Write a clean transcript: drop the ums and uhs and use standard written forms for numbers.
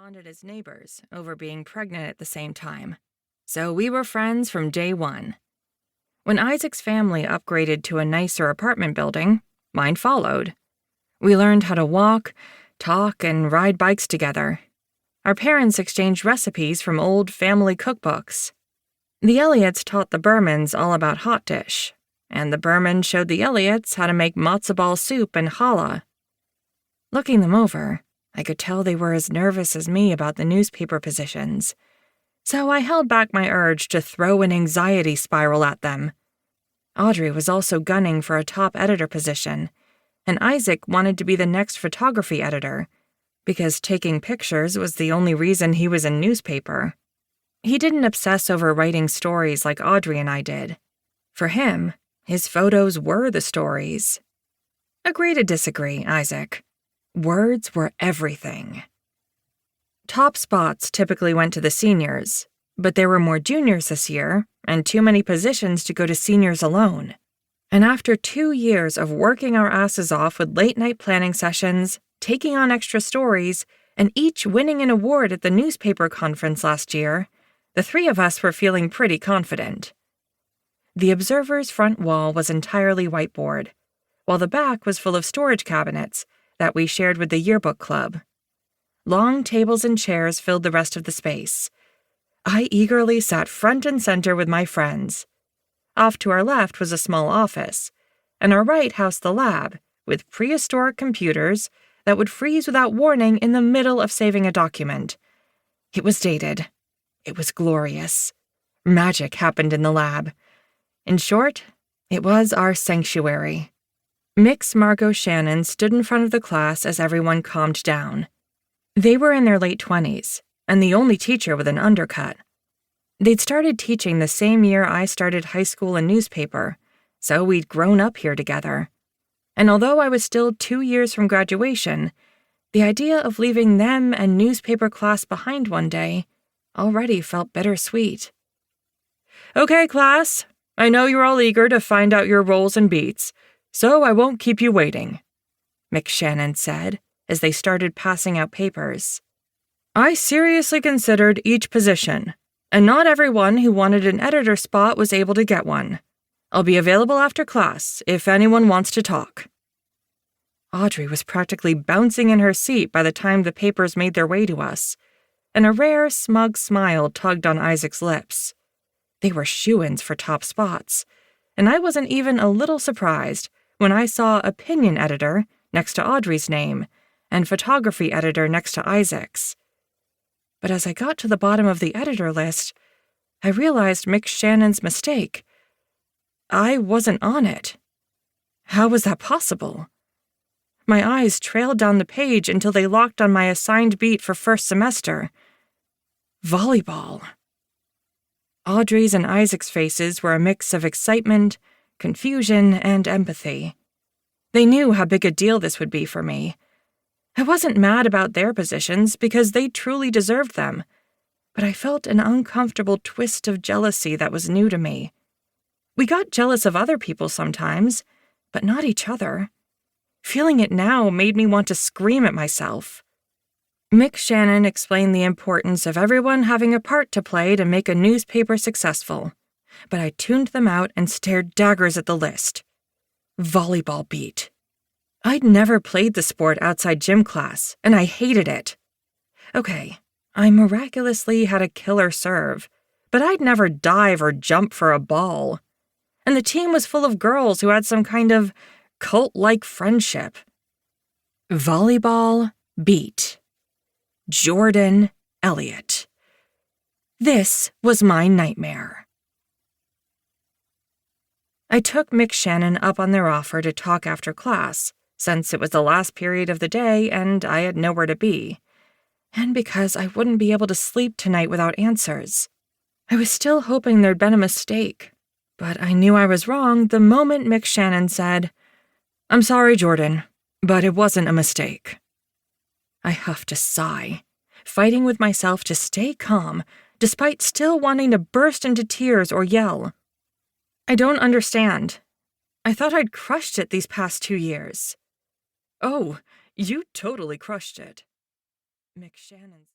bonded as neighbors over being pregnant at the same time, so we were friends from day one. When Isaac's family upgraded to a nicer apartment building, mine followed. We learned how to walk, talk, and ride bikes together. Our parents exchanged recipes from old family cookbooks. The Elliotts taught the Bermans all about hot dish, and the Bermans showed the Elliots how to make matzo ball soup and challah. Looking them over, I could tell they were as nervous as me about the newspaper positions, so I held back my urge to throw an anxiety spiral at them. Audrey was also gunning for a top editor position, and Isaac wanted to be the next photography editor, because taking pictures was the only reason he was in newspaper. He didn't obsess over writing stories like Audrey and I did. For him, his photos were the stories. Agree to disagree, Isaac. Words were everything. Top spots typically went to the seniors, but there were more juniors this year, and too many positions to go to seniors alone. And after 2 years of working our asses off with late-night planning sessions, taking on extra stories, and each winning an award at the newspaper conference last year, the 3 of us were feeling pretty confident. The Observer's front wall was entirely whiteboard, while the back was full of storage cabinets that we shared with the yearbook club. Long tables and chairs filled the rest of the space. I eagerly sat front and center with my friends. Off to our left was a small office, and our right housed the lab, with prehistoric computers that would freeze without warning in the middle of saving a document. It was dated. It was glorious. Magic happened in the lab. In short, it was our sanctuary. Mick's Margot Shannon stood in front of the class as everyone calmed down. They were in their late 20s, and the only teacher with an undercut. They'd started teaching the same year I started high school and newspaper, so we'd grown up here together. And although I was still 2 years from graduation, the idea of leaving them and newspaper class behind one day already felt bittersweet. Okay, class, I know you're all eager to find out your roles and beats, so I won't keep you waiting, Mick Shannon said as they started passing out papers. I seriously considered each position, and not everyone who wanted an editor spot was able to get one. I'll be available after class if anyone wants to talk. Audrey was practically bouncing in her seat by the time the papers made their way to us, and a rare, smug smile tugged on Isaac's lips. They were shoo-ins for top spots, and I wasn't even a little surprised when I saw opinion editor next to Audrey's name and photography editor next to Isaac's. But as I got to the bottom of the editor list, I realized Mick Shannon's mistake. I wasn't on it. How was that possible? My eyes trailed down the page until they locked on my assigned beat for first semester. Volleyball. Audrey's and Isaac's faces were a mix of excitement, confusion, and empathy. They knew how big a deal this would be for me. I wasn't mad about their positions because they truly deserved them, but I felt an uncomfortable twist of jealousy that was new to me. We got jealous of other people sometimes, but not each other. Feeling it now made me want to scream at myself. Mick Shannon explained the importance of everyone having a part to play to make a newspaper successful, but I tuned them out and stared daggers at the list. Volleyball beat. I'd never played the sport outside gym class, and I hated it. Okay, I miraculously had a killer serve, but I'd never dive or jump for a ball. And the team was full of girls who had some kind of cult-like friendship. Volleyball beat. Jordan Elliott. This was my nightmare. I took Mick Shannon up on their offer to talk after class, since it was the last period of the day and I had nowhere to be, and because I wouldn't be able to sleep tonight without answers. I was still hoping there'd been a mistake, but I knew I was wrong the moment Mick Shannon said, "I'm sorry, Jordan, but it wasn't a mistake." I huffed a sigh, fighting with myself to stay calm, despite still wanting to burst into tears or yell. I don't understand. I thought I'd crushed it these past 2 years. Oh, you totally crushed it, Mick Shannon.